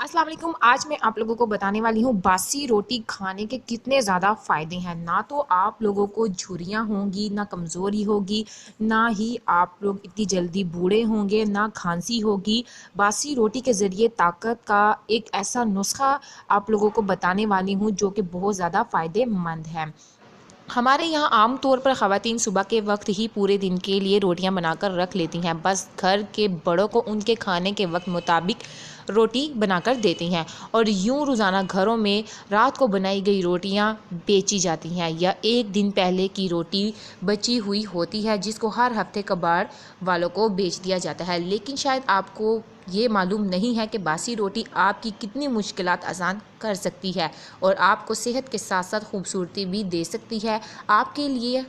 अस्सलाम वालेकुम। आज मैं आप लोगों को बताने वाली हूँ बासी रोटी खाने के कितने ज़्यादा फ़ायदे हैं। ना तो आप लोगों को झुर्रियाँ होंगी, ना कमज़ोरी होगी, ना ही आप लोग इतनी जल्दी बूढ़े होंगे, ना खांसी होगी। बासी रोटी के ज़रिए ताकत का एक ऐसा नुस्ख़ा आप लोगों को बताने वाली हूँ जो कि बहुत ज़्यादा फ़ायदेमंद है। हमारे यहाँ आम तौर पर ख़वातीन सुबह के वक्त ही पूरे दिन के लिए रोटियां बनाकर रख लेती हैं। बस घर के बड़ों को उनके खाने के वक्त मुताबिक रोटी बनाकर देती हैं और यूं रोज़ाना घरों में रात को बनाई गई रोटियां बेची जाती हैं या एक दिन पहले की रोटी बची हुई होती है जिसको हर हफ्ते कबाड़ वालों को बेच दिया जाता है। लेकिन शायद आपको ये मालूम नहीं है कि बासी रोटी आपकी कितनी मुश्किलात आसान कर सकती है और आपको सेहत के साथ साथ खूबसूरती भी दे सकती है। आपके लिए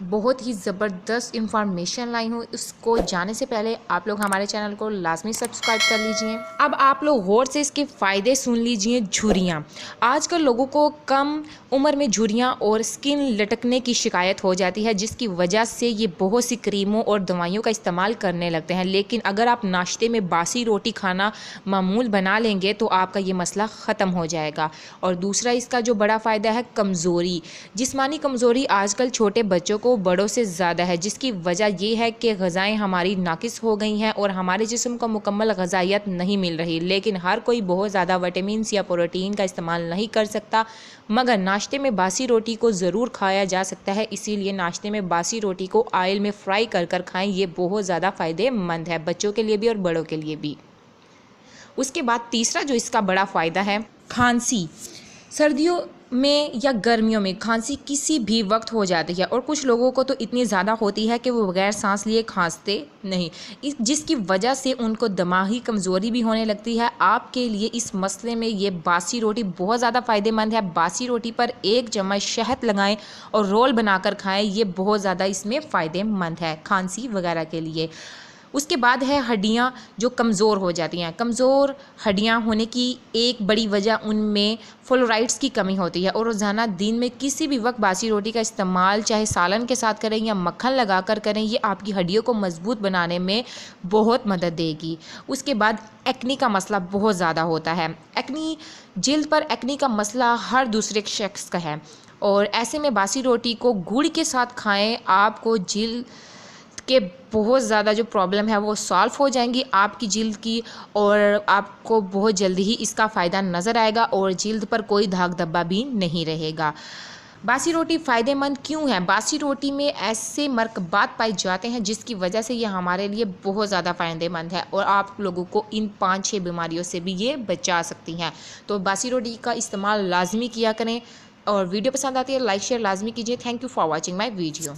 बहुत ही ज़बरदस्त इंफॉर्मेशन लाई हूँ। इसको जाने से पहले आप लोग हमारे चैनल को लाजमी सब्सक्राइब कर लीजिए। अब आप लोग गौर से इसके फ़ायदे सुन लीजिए। झुर्रियाँ, आजकल लोगों को कम उम्र में झुर्रियाँ और स्किन लटकने की शिकायत हो जाती है जिसकी वजह से ये बहुत सी क्रीमों और दवाइयों का इस्तेमाल करने लगते हैं। लेकिन अगर आप नाश्ते में बासी रोटी खाना मामूल बना लेंगे तो आपका ये मसला ख़त्म हो जाएगा। और दूसरा इसका जो बड़ा फ़ायदा है, कमज़ोरी। जिस्मानी कमज़ोरी आजकल छोटे बच्चों को बड़ों से ज़्यादा है जिसकी वजह ये है कि ग़िज़ाएँ हमारी नाकिस हो गई हैं और हमारे जिस्म को मुकम्मल ग़िज़ाइयत नहीं मिल रही। लेकिन हर कोई बहुत ज़्यादा विटामिन या प्रोटीन का इस्तेमाल नहीं कर सकता, मगर नाश्ते में बासी रोटी को ज़रूर खाया जा सकता है। इसीलिए नाश्ते में बासी रोटी को ऑयल में फ्राई कर कर खाएँ। ये बहुत ज़्यादा फ़ायदेमंद है, बच्चों के लिए भी और बड़ों के लिए भी। उसके बाद तीसरा जो इसका बड़ा फ़ायदा है, खांसी। सर्दियों में या गर्मियों में खांसी किसी भी वक्त हो जाती है और कुछ लोगों को तो इतनी ज़्यादा होती है कि वो बगैर सांस लिए खांसते नहीं, जिसकी वजह से उनको दिमागी कमज़ोरी भी होने लगती है। आपके लिए इस मसले में ये बासी रोटी बहुत ज़्यादा फ़ायदेमंद है। बासी रोटी पर 1 चम्मच शहद लगाएं और रोल बनाकर खाएं। ये बहुत ज़्यादा इसमें फ़ायदेमंद है खांसी वगैरह के लिए। उसके बाद है हड्डियाँ जो कमज़ोर हो जाती हैं। कमज़ोर हड्डियाँ होने की एक बड़ी वजह उनमें फ्लोराइड्स की कमी होती है और रोज़ाना दिन में किसी भी वक्त बासी रोटी का इस्तेमाल चाहे सालन के साथ करें या मक्खन लगा कर करें, ये आपकी हड्डियों को मजबूत बनाने में बहुत मदद देगी। उसके बाद एक्नी का मसला बहुत ज़्यादा होता है। एक्नी, जिल्द पर एक्नी का मसला हर दूसरे शख्स का है और ऐसे में बासी रोटी को गुड़ के साथ खाएं। आपको जिल्द के बहुत ज़्यादा जो प्रॉब्लम है वो सॉल्व हो जाएंगी आपकी जिल्द की और आपको बहुत जल्दी ही इसका फ़ायदा नज़र आएगा और जिल्द पर कोई दाग धब्बा भी नहीं रहेगा। बासी रोटी फ़ायदेमंद क्यों है? बासी रोटी में ऐसे मरकबात पाए जाते हैं जिसकी वजह से ये हमारे लिए बहुत ज़्यादा फ़ायदेमंद है और आप लोगों को इन 5-6 बीमारियों से भी ये बचा सकती हैं। तो बासी रोटी का इस्तेमाल लाजमी किया करें और वीडियो पसंद आती है लाइक शेयर लाजमी कीजिए। Thank you for watching my video.